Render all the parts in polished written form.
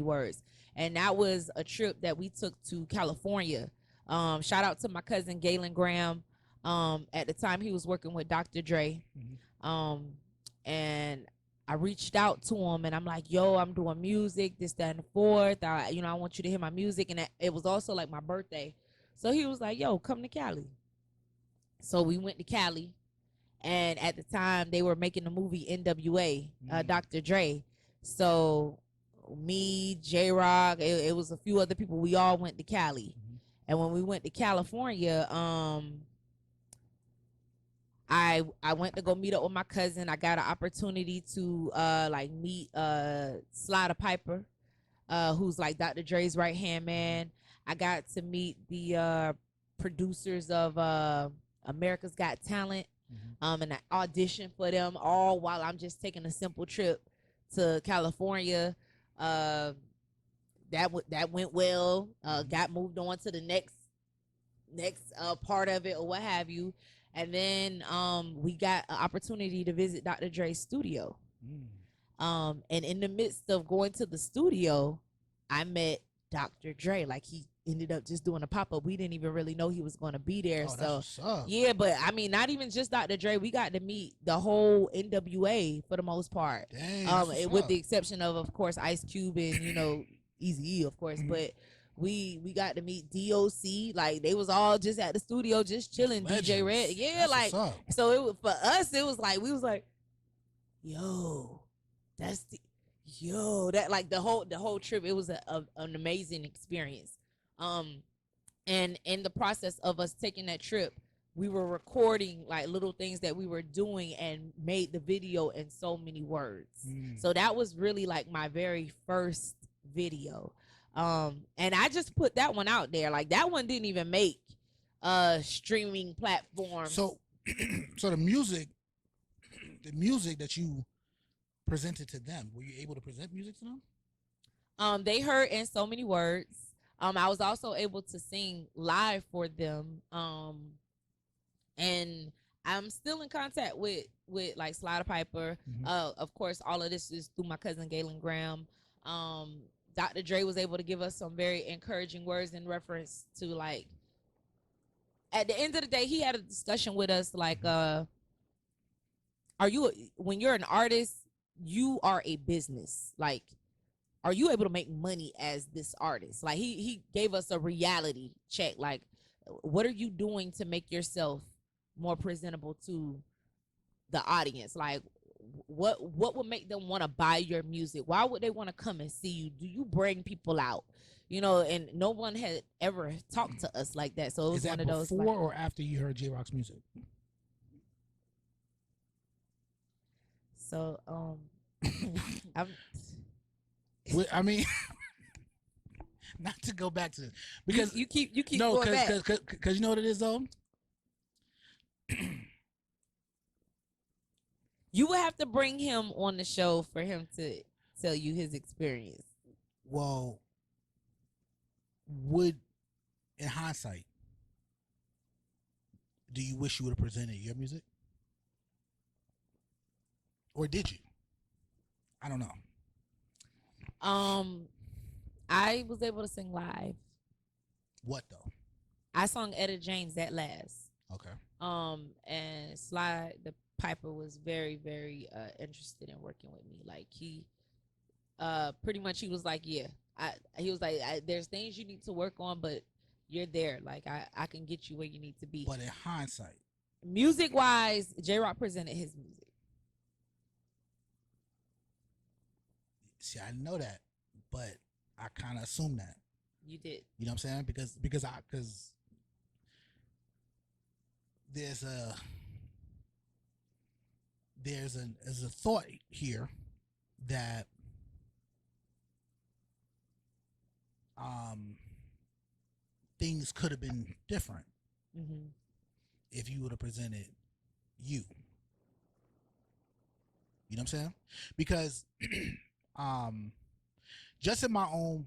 many words. And that was a trip that we took to California. Shout out to my cousin Galen Graham. At the time he was working with Dr. Dre. And I reached out to him and I'm like, yo, I'm doing music, this, that, and the fourth. I want you to hear my music. And it was also like my birthday. So he was like, yo, come to Cali. So we went to Cali. And at the time they were making the movie NWA, Dr. Dre. So me, J-Rock, it was a few other people. We all went to Cali. And when we went to California, I went to go meet up with my cousin. I got an opportunity to meet Slider Piper, who's like Dr. Dre's right hand man. I got to meet the producers of America's Got Talent, and I auditioned for them all while I'm just taking a simple trip to California. That went well. Got moved on to the next part of it or what have you. And then we got an opportunity to visit Dr. Dre's studio. And in the midst of going to the studio, I met Dr. Dre. Like, he ended up just doing a pop-up. We didn't even really know he was going to be there. Oh, so that's what's up. Yeah, but I mean, not even just Dr. Dre. We got to meet the whole NWA for the most part. Dang, with the exception of course, Ice Cube and, Eazy-E, of course. But we got to meet DOC. Like, they was all just at the studio just chilling. Legends. DJ Red. Yeah, that's like, so it was, for us, it was like, we was like, yo, that, like, the whole trip, it was an amazing experience. And in the process of us taking that trip, we were recording like little things that we were doing and made the video in so many words. So that was really like my very first video. And I just put that one out there. Like, that one didn't even make streaming platforms. So the music that you presented to them, were you able to present music to them? They heard In So Many Words. I was also able to sing live for them. And I'm still in contact with like Slider Piper. Of course, all of this is through my cousin Galen Graham. Dr. Dre was able to give us some very encouraging words in reference to, like, at the end of the day, he had a discussion with us like, when you're an artist, you are a business. Like, are you able to make money as this artist? Like, he gave us a reality check. Like, what are you doing to make yourself more presentable to the audience? Like, what would make them want to buy your music? Why would they want to come and see you? Do you bring people out? And no one had ever talked to us like that. So it was one of those. Before or after you heard J-Rock's music? So I mean, not to go back to this, because you keep going back. Because you know what it is though. You would have to bring him on the show for him to tell you his experience. Well, in hindsight, do you wish you would have presented your music? Or did you? I don't know. I was able to sing live. What though? I sung Etta James That Last. Okay. And Sly the Piper was very, very interested in working with me. Like, he pretty much, he was like, yeah. He was like, there's things you need to work on, but you're there. Like, I can get you where you need to be. But in hindsight, music wise, J-Rock presented his music. See, I know that, but I kind of assumed that. You did. You know what I'm saying? Because there's a thought here that things could have been different if you would have presented you. You know what I'm saying? Because just in my own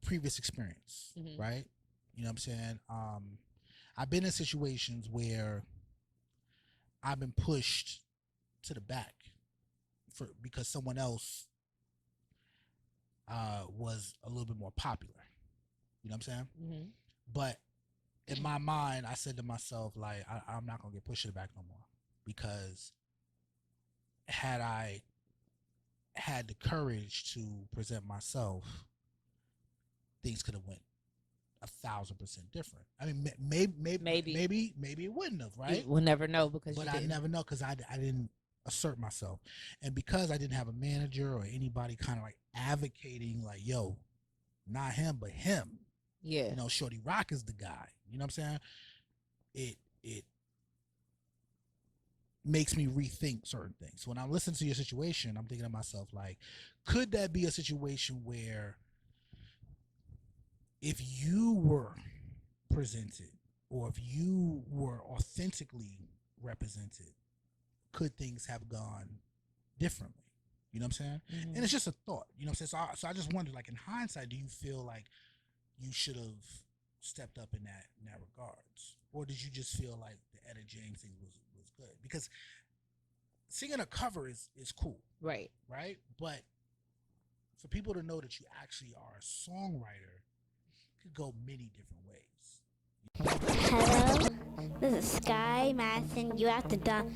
previous experience, right? You know what I'm saying? I've been in situations where I've been pushed to the back because someone else was a little bit more popular. You know what I'm saying? Mm-hmm. But in my mind, I said to myself, like, I'm not gonna get Push It Back no more, because had I had the courage to present myself, things could have went 1,000% different. I mean, maybe it wouldn't have, right? We'll never know, because but I never know, because I didn't assert myself, and because I didn't have a manager or anybody kind of like advocating, like, yo, not him but him. Yeah, you know, Shorty Roc is the guy. You know what I'm saying? It makes me rethink certain things. So when I listen to your situation, I'm thinking to myself, like, could that be a situation where if you were presented, or if you were authentically represented, could things have gone differently? You know what I'm saying? Mm-hmm. And it's just a thought. You know what I'm saying? So I just wonder, like, in hindsight, do you feel like you should have stepped up in that regards, or did you just feel like the Etta James thing was good? Because singing a cover is cool, right? But for people to know that you actually are a songwriter could go many different ways. Hello, this is Sky Madison. You have to download